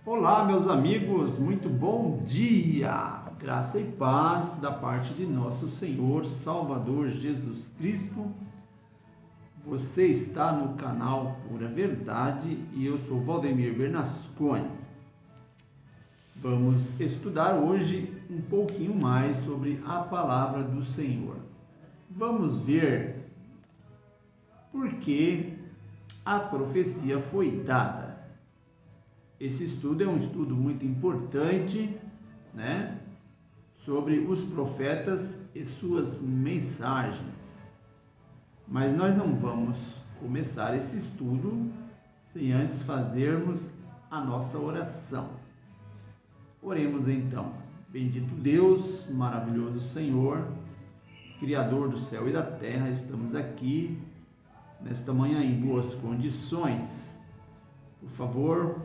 Olá, meus amigos, muito bom dia! Graça e paz da parte de nosso Senhor Salvador Jesus Cristo. Você está no canal Pura Verdade e eu sou Valdemir Bernasconi. Vamos estudar hoje um pouquinho mais sobre a palavra do Senhor. Vamos ver por que a profecia foi dada. Esse estudo é um estudo muito importante, né, sobre os profetas e suas mensagens. Mas nós não vamos começar esse estudo sem antes fazermos a nossa oração. Oremos então. Bendito Deus, maravilhoso Senhor, Criador do céu e da terra, estamos aqui nesta manhã em boas condições. Por favor,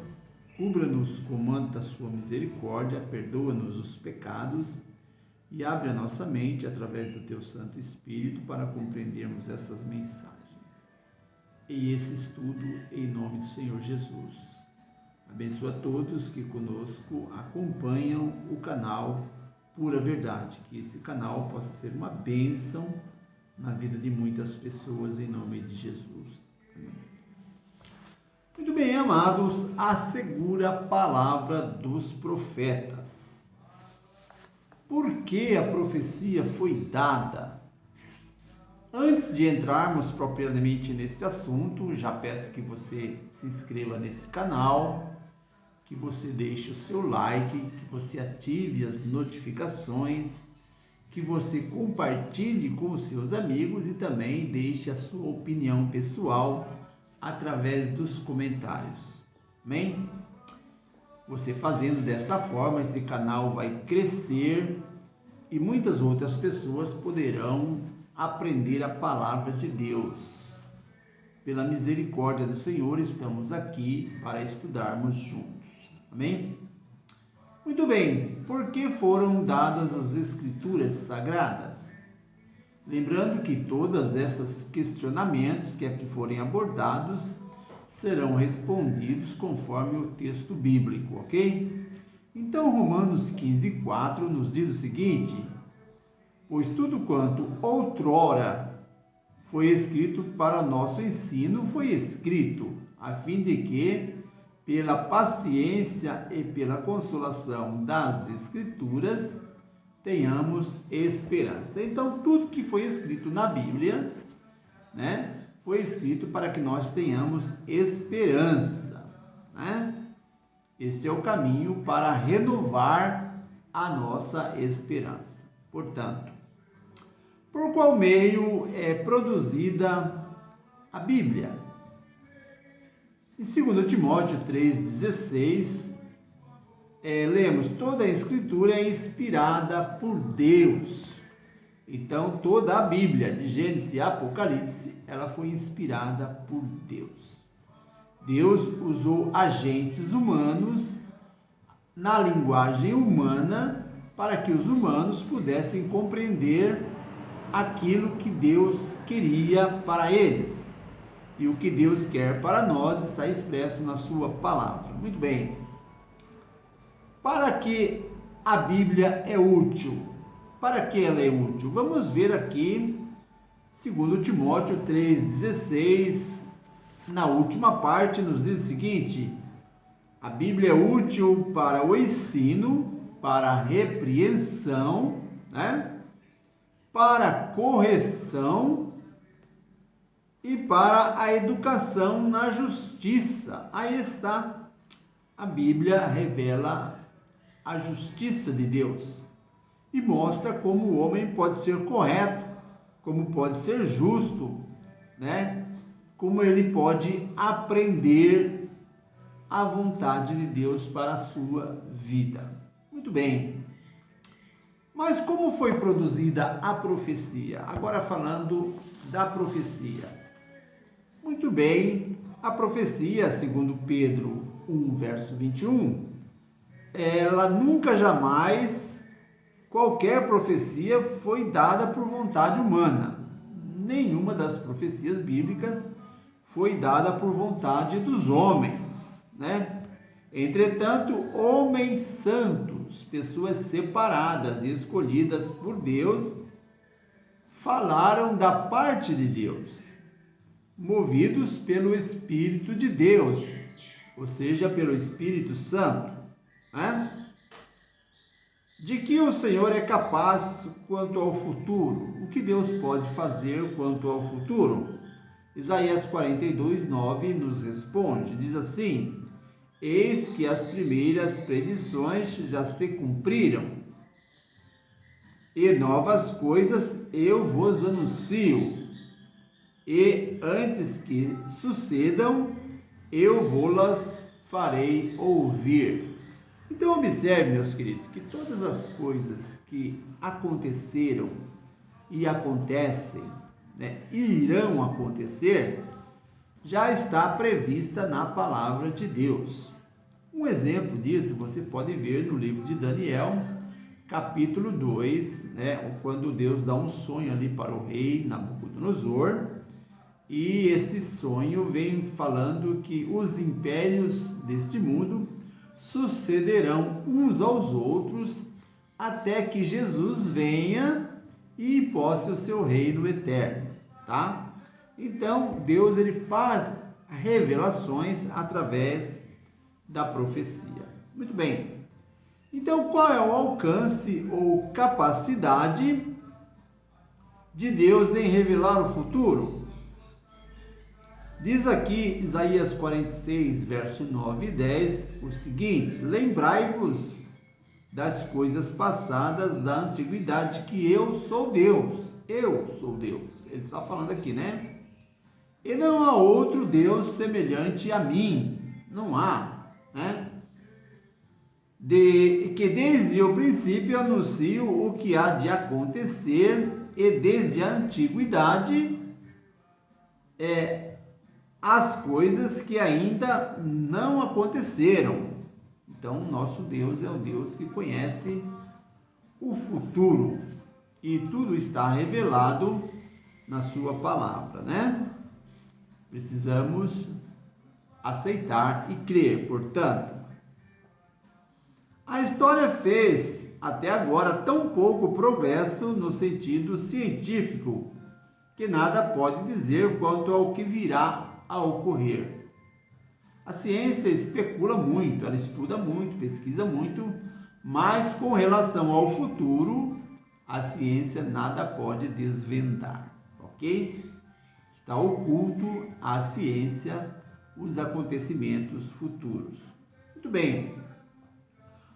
cubra-nos com o manto da sua misericórdia, perdoa-nos os pecados e abre a nossa mente através do teu Santo Espírito para compreendermos essas mensagens. E esse estudo em nome do Senhor Jesus. Abençoa todos que conosco acompanham o canal Pura Verdade, que esse canal possa ser uma bênção na vida de muitas pessoas em nome de Jesus. Amém. Muito bem, amados, a segura palavra dos profetas. Por que a profecia foi dada? Antes de entrarmos propriamente neste assunto, já peço que você se inscreva nesse canal, que você deixe o seu like, que você ative as notificações, que você compartilhe com os seus amigos e também deixe a sua opinião pessoal através dos comentários. Amém? Você fazendo desta forma, esse canal vai crescer e muitas outras pessoas poderão aprender a palavra de Deus. Pela misericórdia do Senhor, estamos aqui para estudarmos juntos. Amém? Muito bem, por que foram dadas as Escrituras Sagradas? Lembrando que todos esses questionamentos que aqui forem abordados serão respondidos conforme o texto bíblico, ok? Então, Romanos 15:4 nos diz o seguinte: pois tudo quanto outrora foi escrito para nosso ensino foi escrito, a fim de que, pela paciência e pela consolação das Escrituras, tenhamos esperança. Então, tudo que foi escrito na Bíblia, né, foi escrito para que nós tenhamos esperança, né? Este é o caminho para renovar a nossa esperança. Portanto, por qual meio é produzida a Bíblia? Em 2 Timóteo 3,16, lemos: toda a Escritura é inspirada por Deus. Então, toda a Bíblia, de Gênesis e Apocalipse, ela foi inspirada por Deus. Deus usou agentes humanos, na linguagem humana, para que os humanos pudessem compreender aquilo que Deus queria para eles. E o que Deus quer para nós está expresso na sua palavra. Muito bem. Para que a Bíblia é útil? Para que ela é útil? Vamos ver aqui, 2 Timóteo 3,16, na última parte nos diz o seguinte: a Bíblia é útil para o ensino, para a repreensão, né? Para a correção e para a educação na justiça. Aí está, a Bíblia revela a justiça de Deus e mostra como o homem pode ser correto, como pode ser justo, né? Como ele pode aprender a vontade de Deus para a sua vida. Muito bem. Mas como foi produzida a profecia? Agora falando da profecia. Muito bem, a profecia, segundo Pedro 1, verso 21, ela nunca jamais, qualquer profecia foi dada por vontade humana. Nenhuma das profecias bíblicas foi dada por vontade dos homens, né? Entretanto, homens santos, pessoas separadas e escolhidas por Deus, falaram da parte de Deus, movidos pelo Espírito de Deus, ou seja, pelo Espírito Santo, né? De que o Senhor é capaz quanto ao futuro. O que Deus pode fazer quanto ao futuro? Isaías 42:9 nos responde, diz assim: eis que as primeiras predições já se cumpriram, e novas coisas eu vos anuncio, e antes que sucedam, eu vou-las farei ouvir. Então observe, meus queridos, que todas as coisas que aconteceram e acontecem, né, e irão acontecer, já está prevista na palavra de Deus. Um exemplo disso você pode ver no livro de Daniel, capítulo 2, né, quando Deus dá um sonho ali para o rei Nabucodonosor, e este sonho vem falando que os impérios deste mundo sucederão uns aos outros até que Jesus venha e imposse o seu reino eterno, tá? Então, Deus ele faz revelações através da profecia. Muito bem. Então, qual é o alcance ou capacidade de Deus em revelar o futuro? Diz aqui Isaías 46, verso 9 e 10, o seguinte: lembrai-vos das coisas passadas da antiguidade, que eu sou Deus. Eu sou Deus. Ele está falando aqui, né? E não há outro Deus semelhante a mim. Não há, né? Que desde o princípio anuncio o que há de acontecer, e desde a antiguidade as coisas que ainda não aconteceram. Então, nosso Deus é o Deus que conhece o futuro, e tudo está revelado na sua palavra, né? Precisamos aceitar e crer. Portanto, a história fez até agora tão pouco progresso no sentido científico que nada pode dizer quanto ao que virá a ocorrer. A ciência especula muito, ela estuda muito, pesquisa muito, mas com relação ao futuro, a ciência nada pode desvendar, ok? Está oculto à ciência os acontecimentos futuros. Muito bem.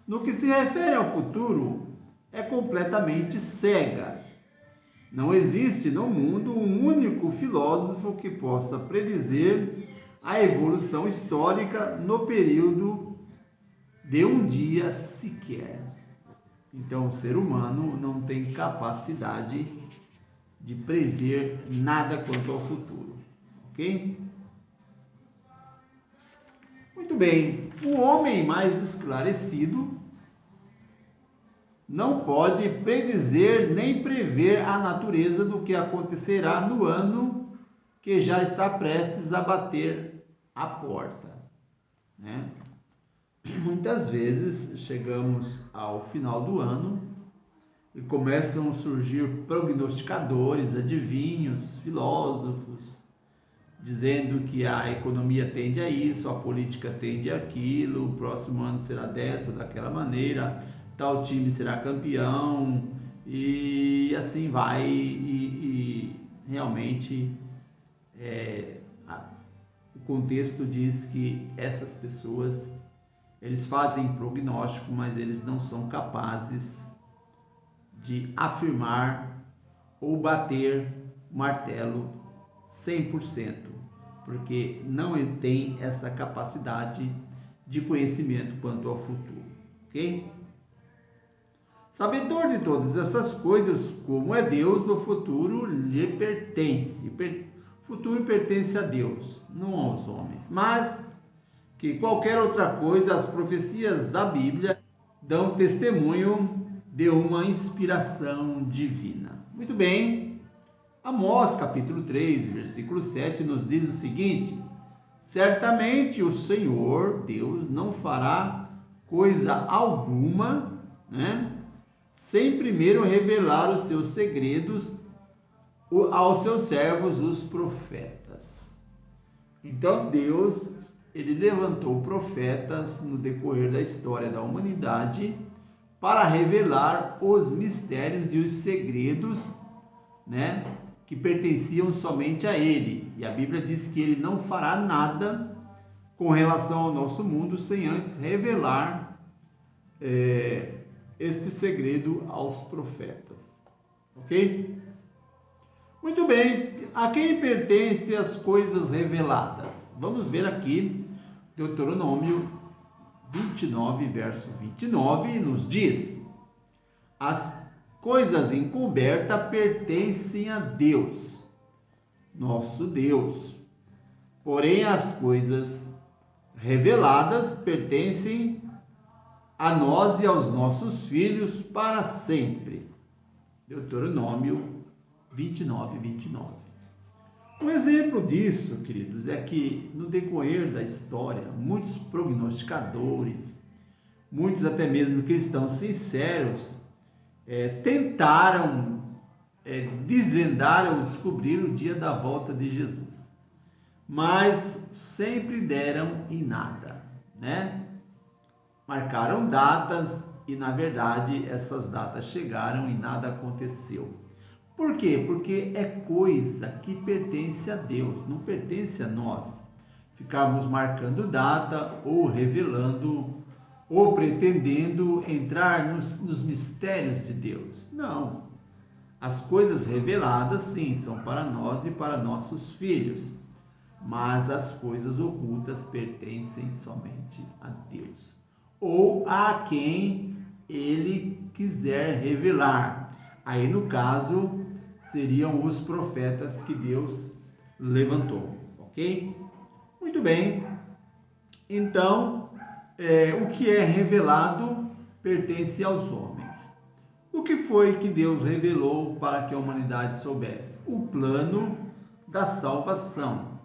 No que se refere ao futuro, é completamente cega. Não existe no mundo um único filósofo que possa predizer a evolução histórica no período de um dia sequer. Então, o ser humano não tem capacidade de prever nada quanto ao futuro, ok? Muito bem, o homem mais esclarecido não pode predizer nem prever a natureza do que acontecerá no ano que já está prestes a bater a porta, né? Muitas vezes chegamos ao final do ano e começam a surgir prognosticadores, adivinhos, filósofos, dizendo que a economia tende a isso, a política tende a aquilo, o próximo ano será dessa, daquela maneira, tal time será campeão, e assim vai, e realmente o contexto diz que essas pessoas, eles fazem prognóstico, mas eles não são capazes de afirmar ou bater o martelo 100%, porque não tem essa capacidade de conhecimento quanto ao futuro, ok? Sabedor de todas essas coisas, como é Deus, o futuro lhe pertence. O futuro pertence a Deus, não aos homens. Mas que qualquer outra coisa, as profecias da Bíblia dão testemunho de uma inspiração divina. Muito bem, Amós capítulo 3, versículo 7 nos diz o seguinte: Certamente o Senhor, Deus, não fará coisa alguma, né, sem primeiro revelar os seus segredos aos seus servos, os profetas. Então Deus, ele levantou profetas no decorrer da história da humanidade para revelar os mistérios e os segredos, né, que pertenciam somente a ele. E a Bíblia diz que ele não fará nada com relação ao nosso mundo sem antes revelar este segredo aos profetas. Ok? Muito bem. A quem pertencem as coisas reveladas? Vamos ver aqui, Deuteronômio 29, verso 29, nos diz: as coisas encobertas pertencem a Deus, nosso Deus. Porém, as coisas reveladas pertencem a nós e aos nossos filhos para sempre. Deuteronômio 29, 29. Um exemplo disso, queridos, é que no decorrer da história, muitos prognosticadores, muitos até mesmo cristãos sinceros, tentaram desvendar ou descobrir o dia da volta de Jesus, mas sempre deram em nada, né? Marcaram datas e, na verdade, essas datas chegaram e nada aconteceu. Por quê? Porque é coisa que pertence a Deus, não pertence a nós. Ficarmos marcando data ou revelando ou pretendendo entrar nos mistérios de Deus. Não. As coisas reveladas, sim, são para nós e para nossos filhos, mas as coisas ocultas pertencem somente a Deus, ou a quem ele quiser revelar. Aí, no caso, seriam os profetas que Deus levantou, ok? Muito bem. Então, o que é revelado pertence aos homens. O que foi que Deus revelou para que a humanidade soubesse? O plano da salvação.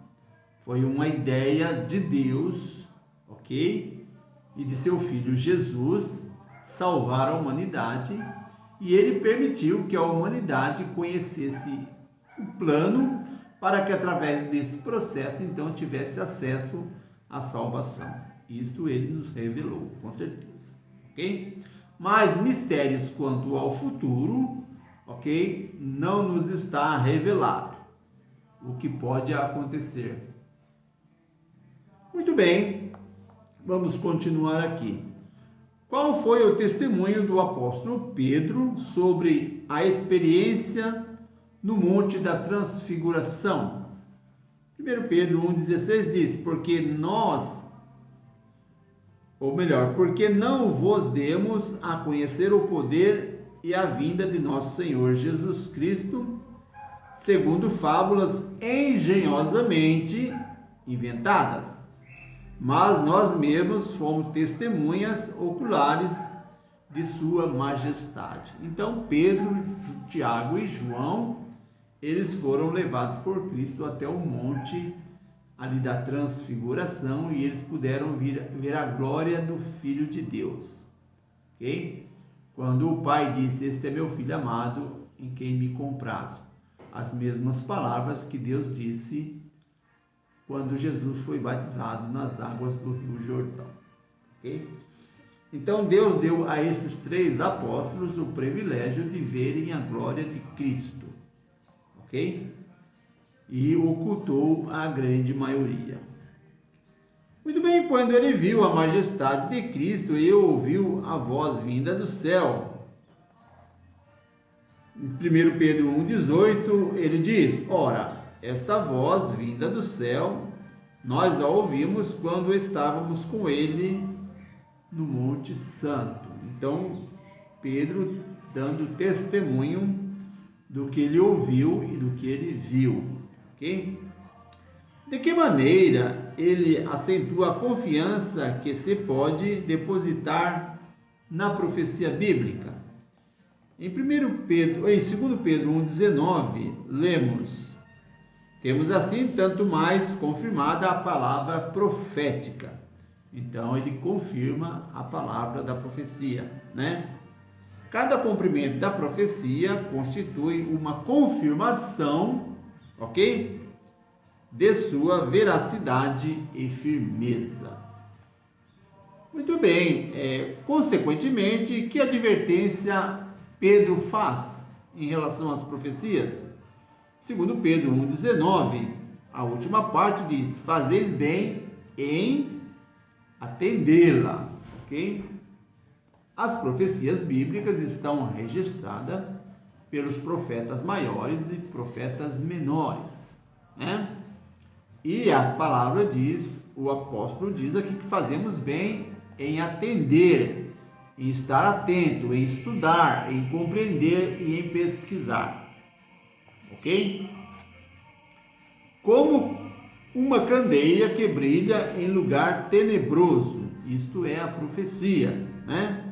Foi uma ideia de Deus, ok? E de seu Filho Jesus salvar a humanidade, e ele permitiu que a humanidade conhecesse o plano para que através desse processo então tivesse acesso à salvação. Isto ele nos revelou, com certeza, ok? Mas mistérios quanto ao futuro, ok? Não nos está revelado o que pode acontecer. Muito bem, vamos continuar aqui. Qual foi o testemunho do apóstolo Pedro sobre a experiência no Monte da Transfiguração? 1 Pedro 1,16 diz: porque não vos demos a conhecer o poder e a vinda de nosso Senhor Jesus Cristo, segundo fábulas engenhosamente inventadas, mas nós mesmos fomos testemunhas oculares de sua majestade. Então Pedro, Tiago e João, eles foram levados por Cristo até o monte ali da transfiguração e eles puderam ver a glória do Filho de Deus, ok? Quando o Pai disse: este é meu Filho amado, em quem me comprazo. As mesmas palavras que Deus disse quando Jesus foi batizado nas águas do Rio Jordão, ok? Então Deus deu a esses 3 apóstolos o privilégio de verem a glória de Cristo, ok? E ocultou a grande maioria. Muito bem, quando ele viu a majestade de Cristo e ouviu a voz vinda do céu. Em 1 Pedro 1,18 ele diz: ora, esta voz vinda do céu, nós a ouvimos quando estávamos com ele no Monte Santo. Então, Pedro dando testemunho do que ele ouviu e do que ele viu, ok? De que maneira ele acentua a confiança que se pode depositar na profecia bíblica? Em 2 Pedro 1,19, lemos: Temos assim tanto mais confirmada a palavra profética. Então ele confirma a palavra da profecia, né? Cada cumprimento da profecia constitui uma confirmação, ok? De sua veracidade e firmeza. Muito bem, consequentemente, que advertência Pedro faz em relação às profecias? Segundo Pedro 1,19, a última parte diz: fazeis bem em atendê-la, ok? As profecias bíblicas estão registradas pelos profetas maiores e profetas menores, né? E a palavra diz, o apóstolo diz aqui que fazemos bem em atender, em estar atento, em estudar, em compreender e em pesquisar, ok? Como uma candeia que brilha em lugar tenebroso, isto é a profecia, né?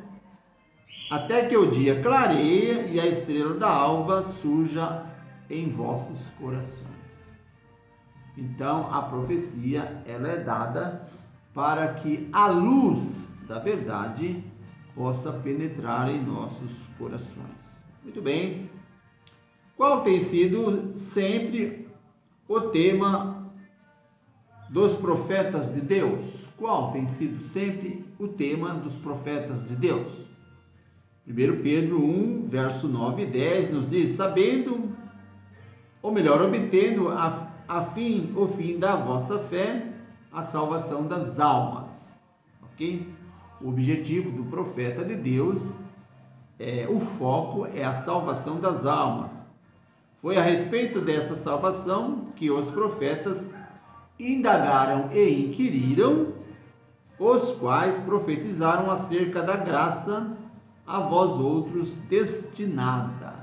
Até que o dia clareia e a estrela da alva surja em vossos corações. Então, a profecia, ela é dada para que a luz da verdade possa penetrar em nossos corações. Muito bem. Qual tem sido sempre o tema dos profetas de Deus? Qual tem sido sempre o tema dos profetas de Deus? 1 Pedro 1, verso 9 e 10 nos diz: sabendo, ou melhor, obtendo o fim da vossa fé, a salvação das almas. Ok? O objetivo do profeta de Deus, o foco é a salvação das almas. Foi a respeito dessa salvação que os profetas indagaram e inquiriram, os quais profetizaram acerca da graça a vós outros destinada.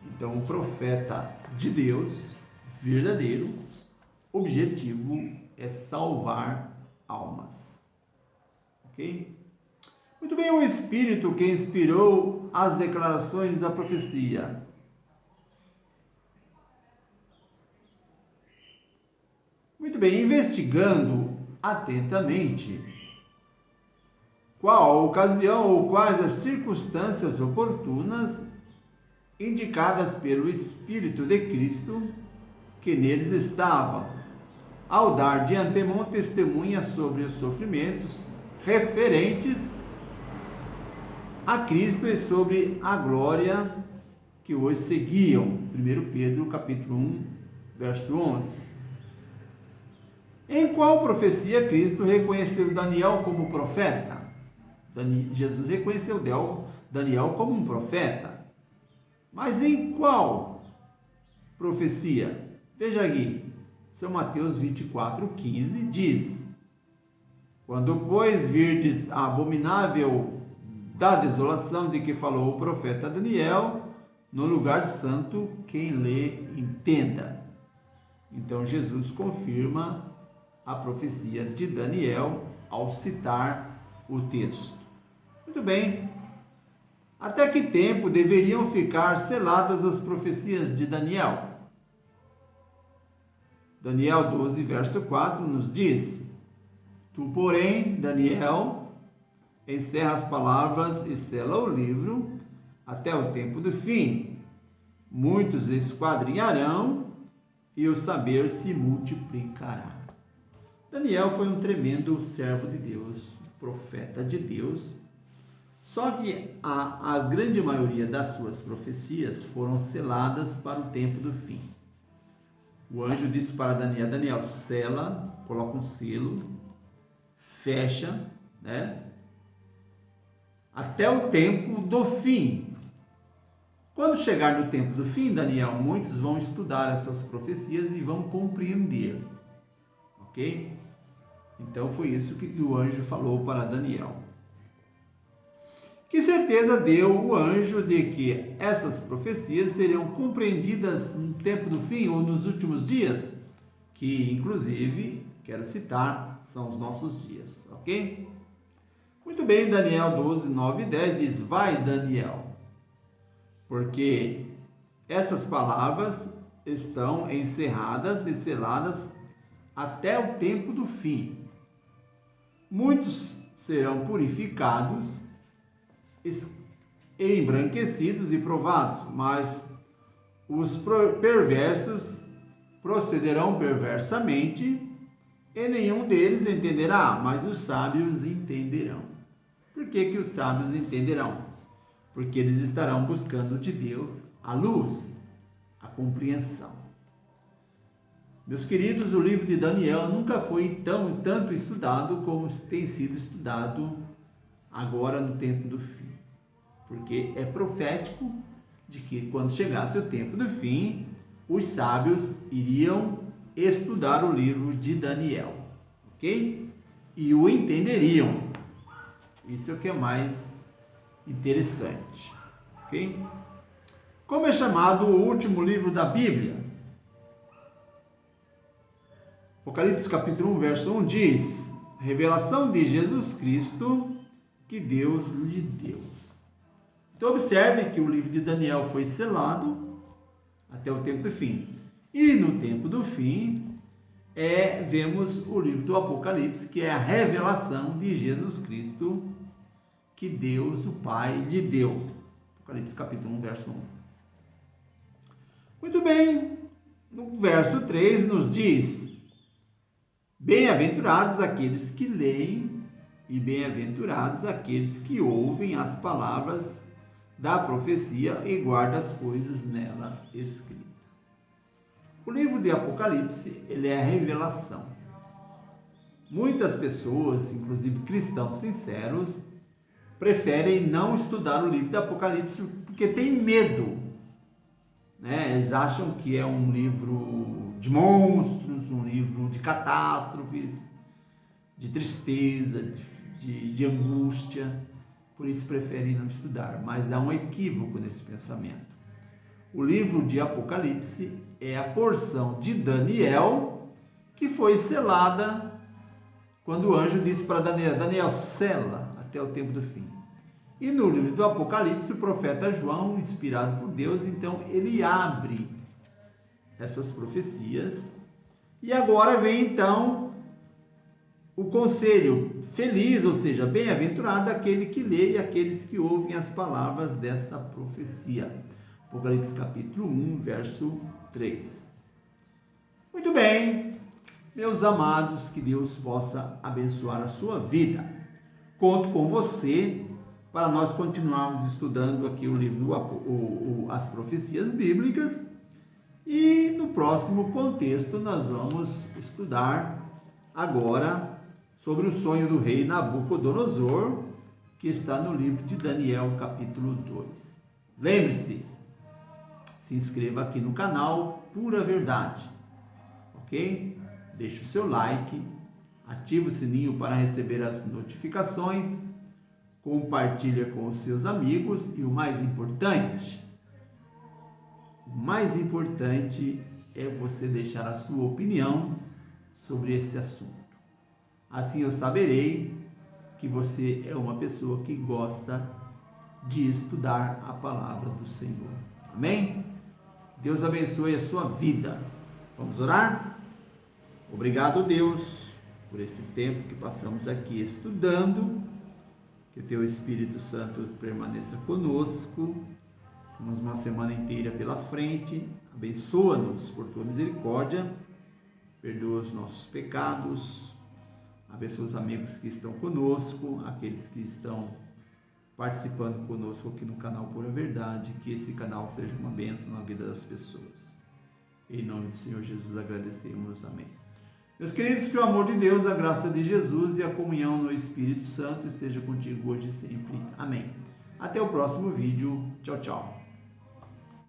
Então, o profeta de Deus, verdadeiro, objetivo é salvar almas. Ok? Muito bem, o Espírito que inspirou as declarações da profecia. Muito bem, investigando atentamente qual a ocasião ou quais as circunstâncias oportunas indicadas pelo Espírito de Cristo que neles estava, ao dar de antemão testemunha sobre os sofrimentos referentes a Cristo e sobre a glória que os seguiam. 1 Pedro capítulo 1, verso 11. Em qual profecia Cristo reconheceu Daniel como profeta? Jesus reconheceu Daniel como um profeta. Mas em qual profecia? Veja aqui, São Mateus 24:15 diz: quando, pois, virdes a abominável da desolação de que falou o profeta Daniel, no lugar santo, quem lê, entenda. Então, Jesus confirma a profecia de Daniel ao citar o texto. Muito bem. Até que tempo deveriam ficar seladas as profecias de Daniel? Daniel 12, verso 4 nos diz: tu, porém, Daniel, encerra as palavras e sela o livro até o tempo do fim. Muitos esquadrinharão e o saber se multiplicará. Daniel foi um tremendo servo de Deus, profeta de Deus. Só que a grande maioria das suas profecias foram seladas para o tempo do fim. O anjo disse para Daniel: Daniel, sela, coloca um selo, fecha, né? Até o tempo do fim. Quando chegar no tempo do fim, Daniel, muitos vão estudar essas profecias e vão compreender. Ok? Então foi isso que o anjo falou para Daniel. Que certeza deu o anjo de que essas profecias seriam compreendidas no tempo do fim ou nos últimos dias? Que, inclusive, quero citar, são os nossos dias, ok? Muito bem, Daniel 12, 9 e 10 diz: vai, Daniel, porque essas palavras estão encerradas e seladas até o tempo do fim. Muitos serão purificados, embranquecidos e provados, mas os perversos procederão perversamente, e nenhum deles entenderá, mas os sábios entenderão. Por que os sábios entenderão? Porque eles estarão buscando de Deus a luz, a compreensão. Meus queridos, o livro de Daniel nunca foi tanto estudado como tem sido estudado agora no tempo do fim. Porque é profético de que quando chegasse o tempo do fim, os sábios iriam estudar o livro de Daniel, ok? E o entenderiam. Isso é o que é mais interessante, ok? Como é chamado o último livro da Bíblia? Apocalipse capítulo 1, verso 1 diz: revelação de Jesus Cristo que Deus lhe deu. Então observe que o livro de Daniel foi selado até o tempo do fim. E no tempo do fim, vemos o livro do Apocalipse, que é a revelação de Jesus Cristo que Deus, o Pai, lhe deu. Apocalipse capítulo 1, verso 1. Muito bem, no verso 3 nos diz: bem-aventurados aqueles que leem e bem-aventurados aqueles que ouvem as palavras da profecia e guardam as coisas nela escritas. O livro de Apocalipse, ele é a revelação. Muitas pessoas, inclusive cristãos sinceros, preferem não estudar o livro de Apocalipse porque tem medo, né? Eles acham que é um livro de monstros, um livro de catástrofes, de tristeza, de angústia, por isso preferem não estudar. Mas há um equívoco nesse pensamento. O livro de Apocalipse é a porção de Daniel que foi selada quando o anjo disse para Daniel: Daniel, sela até o tempo do fim. E no livro do Apocalipse, o profeta João, inspirado por Deus, então ele abre essas profecias. E agora vem então o conselho feliz, ou seja, bem-aventurado aquele que lê e aqueles que ouvem as palavras dessa profecia. Apocalipse capítulo 1, verso 3. Muito bem, meus amados, que Deus possa abençoar a sua vida. Conto com você para nós continuarmos estudando aqui o livro, as profecias bíblicas. E no próximo contexto nós vamos estudar agora sobre o sonho do rei Nabucodonosor, que está no livro de Daniel, capítulo 2. Lembre-se, se inscreva aqui no canal Pura Verdade, ok? Deixe o seu like, ative o sininho para receber as notificações, compartilhe com os seus amigos e o mais importante é você deixar a sua opinião sobre esse assunto. Assim eu saberei que você é uma pessoa que gosta de estudar a palavra do Senhor. Amém? Deus abençoe a sua vida. Vamos orar? Obrigado, Deus, por esse tempo que passamos aqui estudando. Que o Teu Espírito Santo permaneça conosco. Temos uma semana inteira pela frente. Abençoa-nos por Tua misericórdia. Perdoa os nossos pecados. Abençoa os amigos que estão conosco, aqueles que estão participando conosco aqui no canal Pura Verdade. Que esse canal seja uma bênção na vida das pessoas. Em nome do Senhor Jesus agradecemos. Amém. Meus queridos, que o amor de Deus, a graça de Jesus e a comunhão no Espírito Santo esteja contigo hoje e sempre. Amém. Até o próximo vídeo. Tchau, tchau.